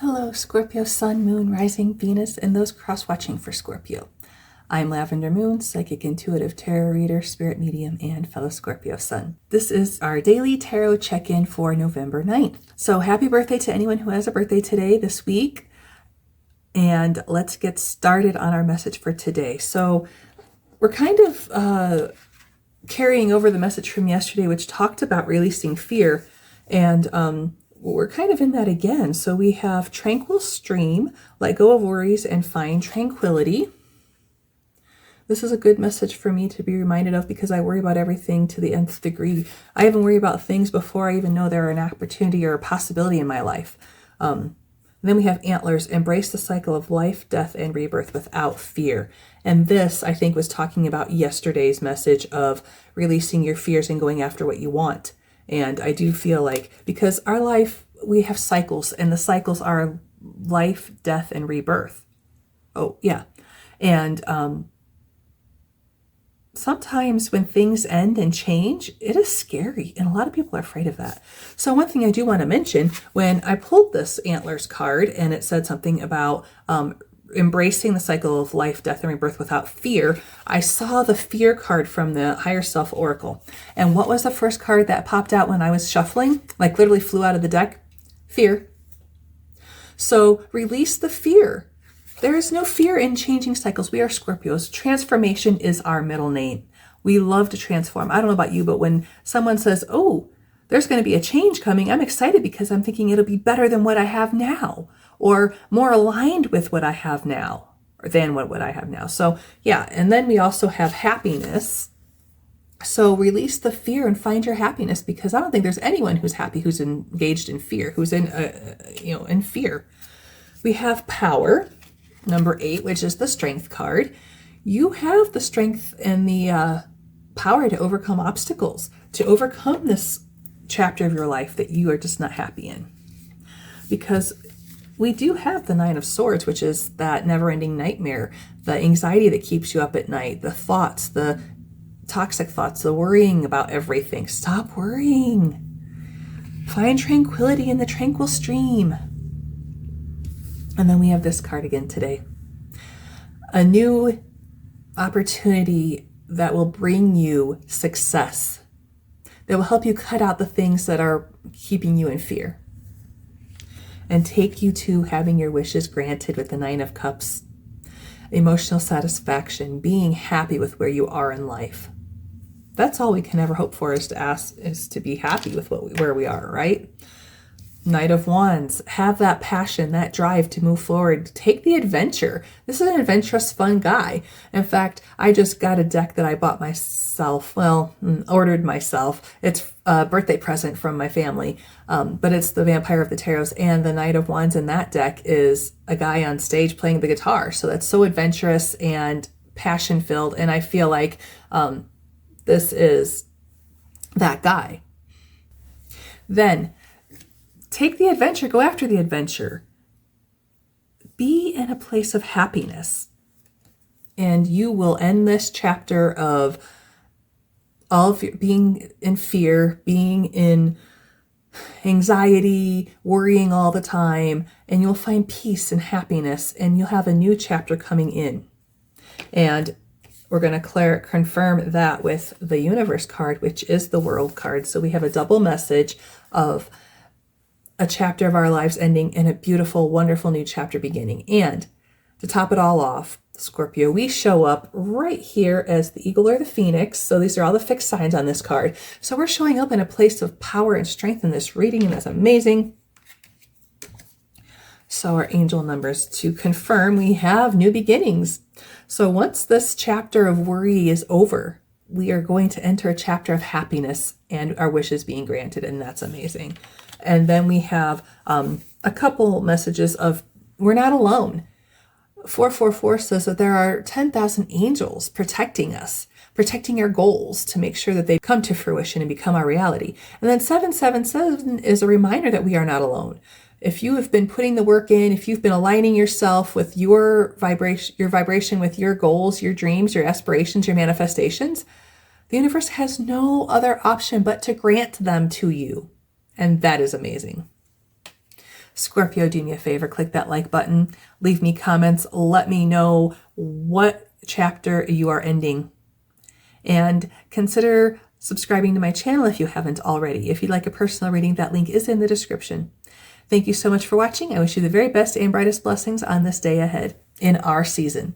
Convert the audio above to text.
Hello, Scorpio, Sun, Moon, Rising, Venus, and those cross-watching for Scorpio. I'm Lavender Moon, psychic intuitive tarot reader, spirit medium, and fellow Scorpio Sun. This is our daily tarot check-in for November 9th. So happy birthday to anyone who has a birthday today, this week. And let's get started on our message for today. So we're kind of carrying over the message from yesterday, which talked about releasing fear. And we're kind of in that again. So we have tranquil stream, let go of worries and find tranquility. This is a good message for me to be reminded of because I worry about everything to the nth degree. I even worry about things before I even know they're an opportunity or a possibility in my life. Then we have antlers, embrace the cycle of life, death, and rebirth without fear. And this, I think, was talking about yesterday's message of releasing your fears and going after what you want. And I do feel like, because our life, we have cycles, and the cycles are life, death, and rebirth. Oh, yeah. And sometimes when things end and change, it is scary, and a lot of people are afraid of that. So one thing I do want to mention, when I pulled this antlers card, and it said something about embracing the cycle of life, death, and rebirth without fear, I saw the fear card from the Higher Self Oracle. And what was the first card that popped out when I was shuffling? Like literally flew out of the deck? Fear. So release the fear. There is no fear in changing cycles. We are Scorpios. Transformation is our middle name. We love to transform. I don't know about you, but when someone says, oh, there's going to be a change coming, I'm excited because I'm thinking it'll be better than what I have now, or more aligned with what I have now, or than what I have now. So yeah, and then we also have happiness. So release the fear and find your happiness, because I don't think there's anyone who's happy who's engaged in fear, who's in fear. We have power, number 8, which is the strength card. You have the strength and the power to overcome obstacles, to overcome this chapter of your life that you are just not happy in. Because we do have the 9 of Swords, which is that never-ending nightmare, the anxiety that keeps you up at night, the thoughts, the toxic thoughts, the worrying about everything. Stop worrying. Find tranquility in the tranquil stream. And then we have this card again today. A new opportunity that will bring you success, that will help you cut out the things that are keeping you in fear and take you to having your wishes granted with the 9 of Cups. Emotional satisfaction, being happy with where you are in life. That's all we can ever hope for, is to be happy with where we are, right? Knight of Wands, have that passion, that drive to move forward. Take the adventure. This is an adventurous, fun guy. In fact, I just got a deck that I bought myself, ordered myself. It's a birthday present from my family, but it's the Vampire of the Tarots, and the Knight of Wands in that deck is a guy on stage playing the guitar. So that's so adventurous and passion-filled, and I feel like this is that guy. Then, take the adventure, go after the adventure. Be in a place of happiness, and you will end this chapter of all of being in fear, being in anxiety, worrying all the time, and you'll find peace and happiness, and you'll have a new chapter coming in. And we're going to confirm that with the Universe card, which is the World card. So we have a double message of a chapter of our lives ending and a beautiful, wonderful new chapter beginning. And to top it all off, Scorpio, we show up right here as the eagle or the phoenix. So these are all the fixed signs on this card. So we're showing up in a place of power and strength in this reading, and that's amazing. So our angel numbers to confirm, we have new beginnings. So once this chapter of worry is over, we are going to enter a chapter of happiness and our wishes being granted, and that's amazing. And then we have a couple messages of we're not alone. 444 says that there are 10,000 angels protecting us, protecting our goals to make sure that they come to fruition and become our reality. And then 777 is a reminder that we are not alone. If you have been putting the work in, if you've been aligning yourself with your vibration with your goals, your dreams, your aspirations, your manifestations, the universe has no other option but to grant them to you. And that is amazing. Scorpio, do me a favor, click that like button, leave me comments, let me know what chapter you are ending. And consider subscribing to my channel if you haven't already. If you'd like a personal reading, that link is in the description. Thank you so much for watching. I wish you the very best and brightest blessings on this day ahead in our season.